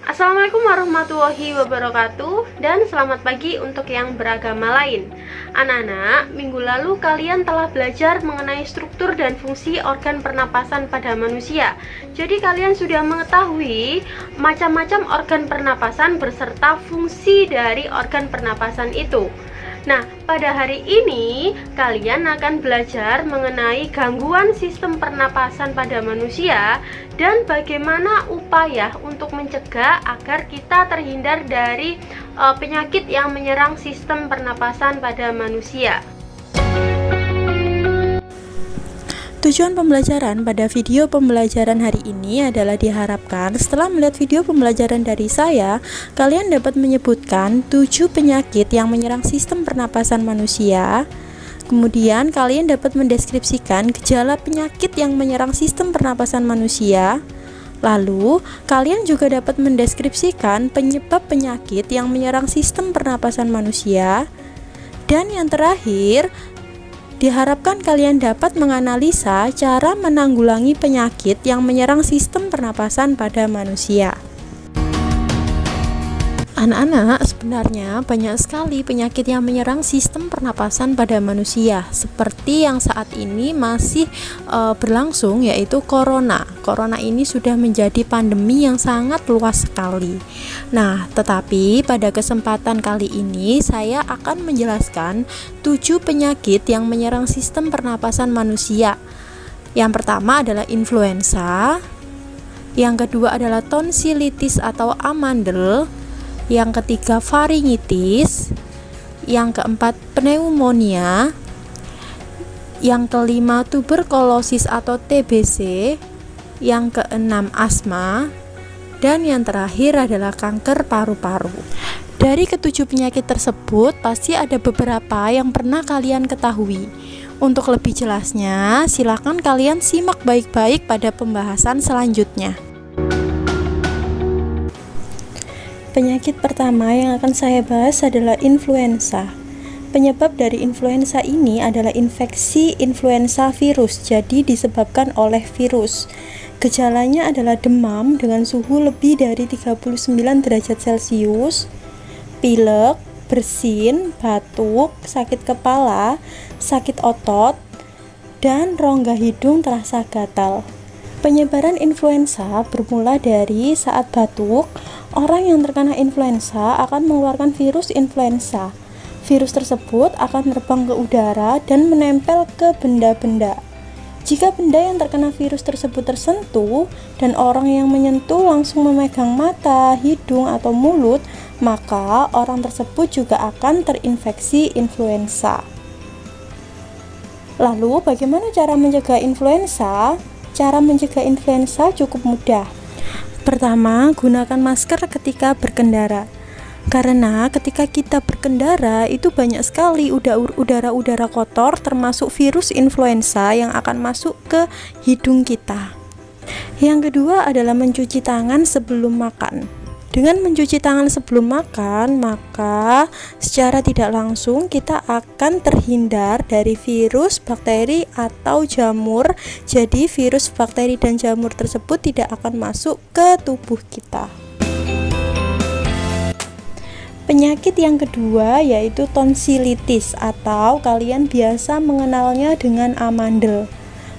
Assalamualaikum warahmatullahi wabarakatuh, dan selamat pagi untuk yang beragama lain. Anak-anak, minggu lalu kalian telah belajar mengenai struktur dan fungsi organ pernapasan pada manusia. Jadi kalian sudah mengetahui macam-macam organ pernapasan beserta fungsi dari organ pernapasan itu. Nah, pada hari ini kalian akan belajar mengenai gangguan sistem pernapasan pada manusia dan bagaimana upaya untuk mencegah agar kita terhindar dari penyakit yang menyerang sistem pernapasan pada manusia. Tujuan pembelajaran pada video pembelajaran hari ini adalah diharapkan setelah melihat video pembelajaran dari saya, kalian dapat menyebutkan 7 penyakit yang menyerang sistem pernapasan manusia. Kemudian kalian dapat mendeskripsikan gejala penyakit yang menyerang sistem pernapasan manusia. Lalu, kalian juga dapat mendeskripsikan penyebab penyakit yang menyerang sistem pernapasan manusia. Dan yang terakhir, diharapkan kalian dapat menganalisa cara menanggulangi penyakit yang menyerang sistem pernapasan pada manusia. Anak-anak, sebenarnya banyak sekali penyakit yang menyerang sistem pernapasan pada manusia, seperti yang saat ini masih berlangsung, yaitu corona. Corona ini sudah menjadi pandemi yang sangat luas sekali. Nah, tetapi pada kesempatan kali ini saya akan menjelaskan 7 penyakit yang menyerang sistem pernapasan manusia. Yang pertama adalah influenza, yang kedua adalah tonsilitis atau amandel, yang ketiga faringitis, yang keempat pneumonia, yang kelima tuberkulosis atau TBC, yang keenam asma, dan yang terakhir adalah kanker paru-paru. Dari ketujuh penyakit tersebut pasti ada beberapa yang pernah kalian ketahui. Untuk lebih jelasnya, silakan kalian simak baik-baik pada pembahasan selanjutnya. Penyakit pertama yang akan saya bahas adalah influenza. Penyebab dari influenza ini adalah infeksi influenza virus, jadi disebabkan oleh virus. Gejalanya adalah demam dengan suhu lebih dari 39 derajat Celcius, pilek, bersin, batuk, sakit kepala, sakit otot, dan rongga hidung terasa gatal. Penyebaran influenza bermula dari saat batuk. Orang yang terkena influenza akan mengeluarkan virus influenza. Virus tersebut akan terbang ke udara dan menempel ke benda-benda. Jika benda yang terkena virus tersebut tersentuh dan orang yang menyentuh langsung memegang mata, hidung, atau mulut, maka orang tersebut juga akan terinfeksi influenza. Lalu, bagaimana cara mencegah influenza? Cara mencegah influenza cukup mudah. Pertama, gunakan masker ketika berkendara. Karena ketika kita berkendara itu banyak sekali udara-udara kotor termasuk virus influenza yang akan masuk ke hidung kita. Yang kedua adalah mencuci tangan sebelum makan. Dengan mencuci tangan sebelum makan, maka secara tidak langsung kita akan terhindar dari virus, bakteri, atau jamur. Jadi virus, bakteri, dan jamur tersebut tidak akan masuk ke tubuh kita. Penyakit yang kedua yaitu tonsilitis, atau kalian biasa mengenalnya dengan amandel.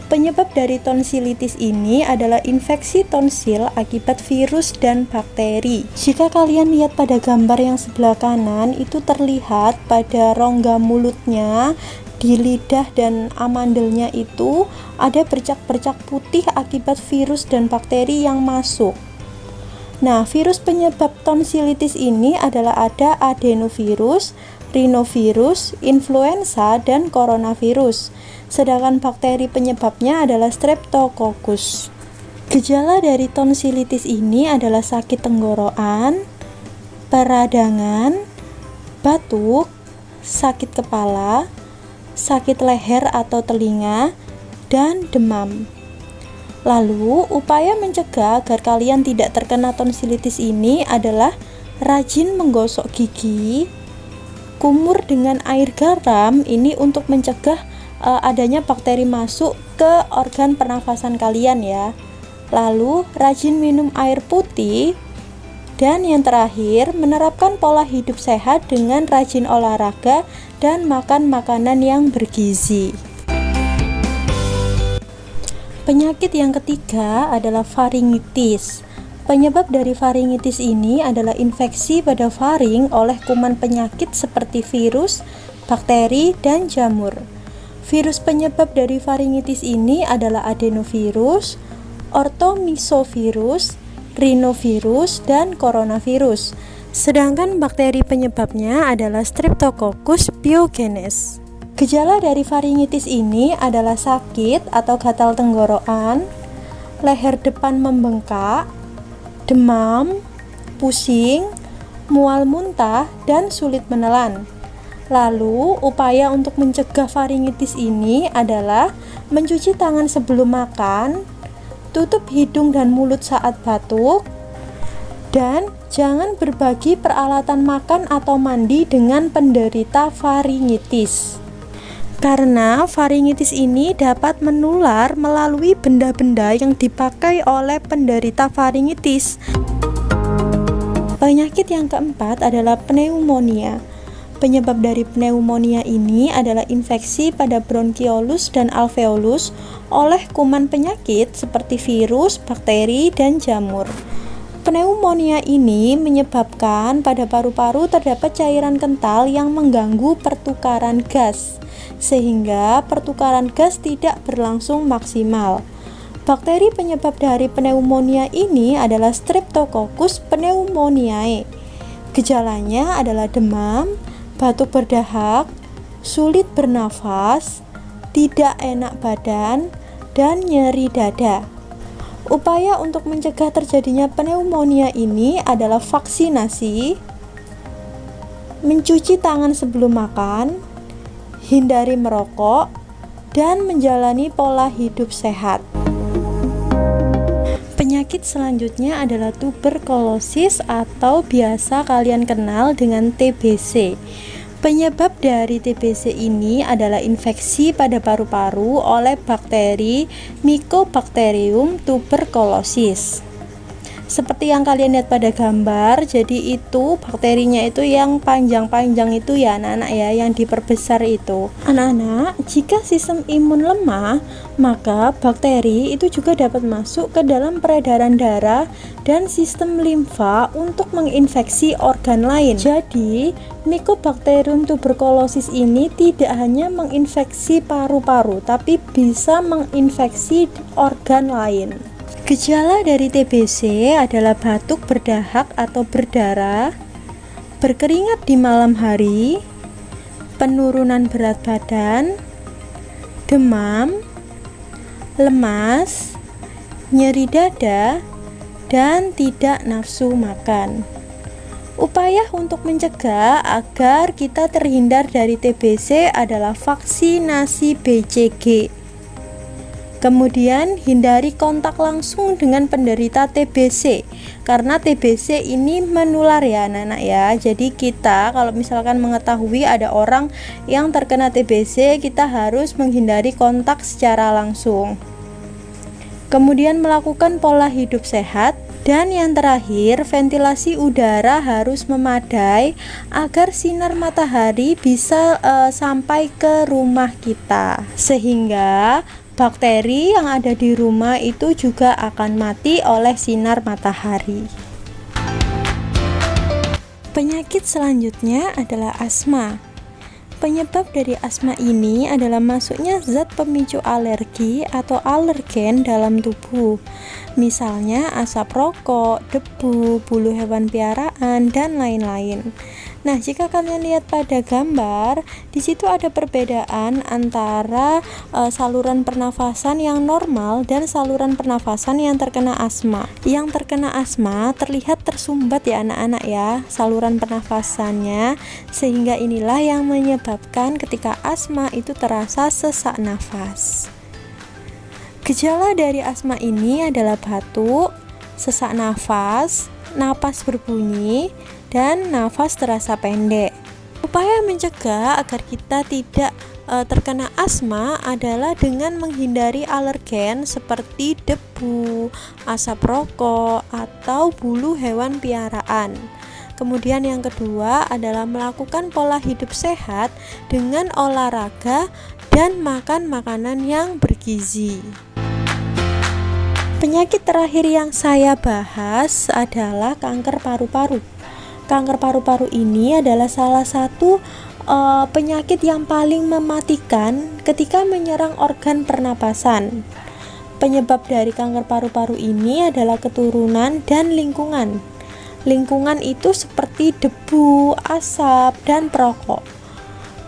Penyebab dari tonsilitis ini adalah infeksi tonsil akibat virus dan bakteri. Jika kalian lihat pada gambar yang sebelah kanan, itu terlihat pada rongga mulutnya, di lidah dan amandelnya itu ada bercak-bercak putih akibat virus dan bakteri yang masuk. Nah, virus penyebab tonsilitis ini adalah ada adenovirus, rhinovirus, influenza, dan coronavirus. Sedangkan bakteri penyebabnya adalah streptococcus. Gejala dari tonsilitis ini adalah sakit tenggorokan, peradangan, batuk, sakit kepala, sakit leher atau telinga, dan demam. Lalu, upaya mencegah agar kalian tidak terkena tonsilitis ini adalah rajin menggosok gigi, kumur dengan air garam ini untuk mencegah adanya bakteri masuk ke organ pernafasan kalian ya. Lalu rajin minum air putih, dan yang terakhir menerapkan pola hidup sehat dengan rajin olahraga dan makan makanan yang bergizi. Penyakit yang ketiga adalah faringitis. Penyebab dari faringitis ini adalah infeksi pada faring oleh kuman penyakit seperti virus, bakteri, dan jamur. Virus penyebab dari faringitis ini adalah adenovirus, ortomisovirus, rhinovirus, dan coronavirus. Sedangkan bakteri penyebabnya adalah Streptococcus pyogenes. Gejala dari faringitis ini adalah sakit atau gatal tenggorokan, leher depan membengkak, demam, pusing, mual muntah, dan sulit menelan. Lalu, upaya untuk mencegah faringitis ini adalah mencuci tangan sebelum makan, tutup hidung dan mulut saat batuk, dan jangan berbagi peralatan makan atau mandi dengan penderita faringitis. Karena faringitis ini dapat menular melalui benda-benda yang dipakai oleh penderita faringitis. Penyakit yang keempat adalah pneumonia. Penyebab dari pneumonia ini adalah infeksi pada bronkiolus dan alveolus oleh kuman penyakit seperti virus, bakteri, dan jamur. Pneumonia ini menyebabkan pada paru-paru terdapat cairan kental yang mengganggu pertukaran gas, sehingga pertukaran gas tidak berlangsung maksimal. Bakteri penyebab dari pneumonia ini adalah Streptococcus pneumoniae. Gejalanya adalah demam, batuk berdahak, sulit bernafas, tidak enak badan, dan nyeri dada. Upaya untuk mencegah terjadinya pneumonia ini adalah vaksinasi, mencuci tangan sebelum makan, hindari merokok, dan menjalani pola hidup sehat. Penyakit selanjutnya adalah tuberkulosis atau biasa kalian kenal dengan TBC. Penyebab dari TBC ini adalah infeksi pada paru-paru oleh bakteri Mycobacterium tuberculosis. Seperti yang kalian lihat pada gambar, jadi itu bakterinya itu yang panjang-panjang itu ya anak-anak ya, yang diperbesar itu. Anak-anak, jika sistem imun lemah, maka bakteri itu juga dapat masuk ke dalam peredaran darah dan sistem limfa untuk menginfeksi organ lain. Jadi, Mycobacterium tuberculosis ini tidak hanya menginfeksi paru-paru, tapi bisa menginfeksi organ lain. Gejala dari TBC adalah batuk berdahak atau berdarah, berkeringat di malam hari, penurunan berat badan, demam, lemas, nyeri dada, dan tidak nafsu makan. Upaya untuk mencegah agar kita terhindar dari TBC adalah vaksinasi BCG. Kemudian hindari kontak langsung dengan penderita TBC, karena TBC ini menular ya anak-anak ya. Jadi kita kalau misalkan mengetahui ada orang yang terkena TBC, kita harus menghindari kontak secara langsung. Kemudian melakukan pola hidup sehat. Dan yang terakhir, ventilasi udara harus memadai agar sinar matahari bisa sampai ke rumah kita, sehingga bakteri yang ada di rumah itu juga akan mati oleh sinar matahari. Penyakit selanjutnya adalah asma. Penyebab dari asma ini adalah masuknya zat pemicu alergi atau alergen dalam tubuh. Misalnya asap rokok, debu, bulu hewan piaraan, dan lain-lain. Nah, jika kalian lihat pada gambar, di situ ada perbedaan antara saluran pernafasan yang normal dan saluran pernafasan yang terkena asma. Yang terkena asma terlihat tersumbat ya anak-anak ya, saluran pernafasannya, sehingga inilah yang menyebabkan ketika asma itu terasa sesak nafas. Gejala dari asma ini adalah batuk, sesak nafas, napas berbunyi, dan nafas terasa pendek. Upaya mencegah agar kita tidak terkena asma adalah dengan menghindari alergen seperti debu, asap rokok, atau bulu hewan piaraan. Kemudian yang kedua adalah melakukan pola hidup sehat dengan olahraga dan makan makanan yang bergizi. Penyakit terakhir yang saya bahas adalah kanker paru-paru. Kanker paru-paru ini adalah salah satu penyakit yang paling mematikan ketika menyerang organ pernapasan. Penyebab dari kanker paru-paru ini adalah keturunan dan lingkungan. Lingkungan itu seperti debu, asap, dan perokok.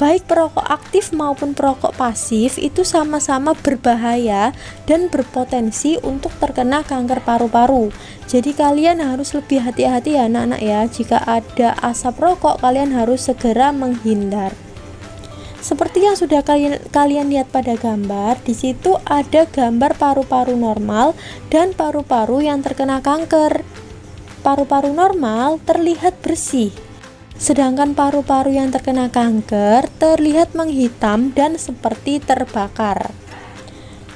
Baik perokok aktif maupun perokok pasif itu sama-sama berbahaya dan berpotensi untuk terkena kanker paru-paru. Jadi kalian harus lebih hati-hati ya anak-anak ya. Jika ada asap rokok, kalian harus segera menghindar. Seperti yang sudah kalian lihat pada gambar, di situ ada gambar paru-paru normal dan paru-paru yang terkena kanker. Paru-paru normal terlihat bersih, sedangkan paru-paru yang terkena kanker terlihat menghitam dan seperti terbakar.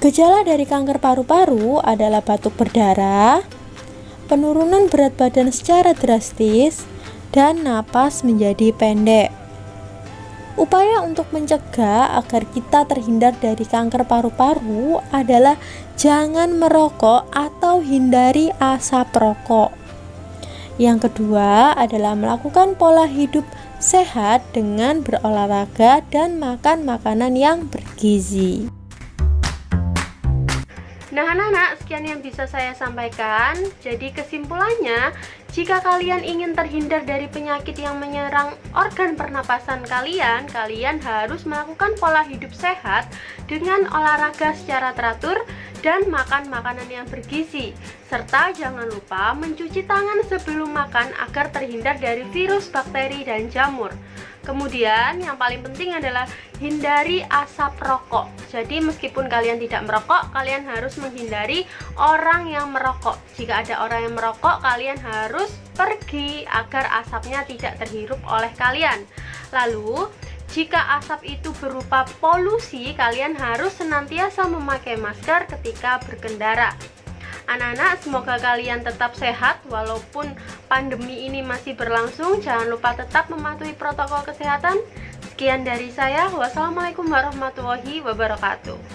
Gejala dari kanker paru-paru adalah batuk berdarah, penurunan berat badan secara drastis, dan napas menjadi pendek. Upaya untuk mencegah agar kita terhindar dari kanker paru-paru adalah jangan merokok atau hindari asap rokok. Yang kedua adalah melakukan pola hidup sehat dengan berolahraga dan makan makanan yang bergizi. Nah anak-anak, sekian yang bisa saya sampaikan. Jadi kesimpulannya, jika kalian ingin terhindar dari penyakit yang menyerang organ pernapasan kalian, kalian harus melakukan pola hidup sehat dengan olahraga secara teratur dan makan makanan yang bergizi. Serta jangan lupa mencuci tangan sebelum makan agar terhindar dari virus, bakteri, dan jamur. Kemudian yang paling penting adalah hindari asap rokok. Jadi meskipun kalian tidak merokok, kalian harus menghindari orang yang merokok. Jika ada orang yang merokok, kalian harus pergi agar asapnya tidak terhirup oleh kalian. Lalu jika asap itu berupa polusi, kalian harus senantiasa memakai masker ketika berkendara. Anak-anak, semoga kalian tetap sehat walaupun pandemi ini masih berlangsung. Jangan lupa tetap mematuhi protokol kesehatan. Sekian dari saya. Wassalamualaikum warahmatullahi wabarakatuh.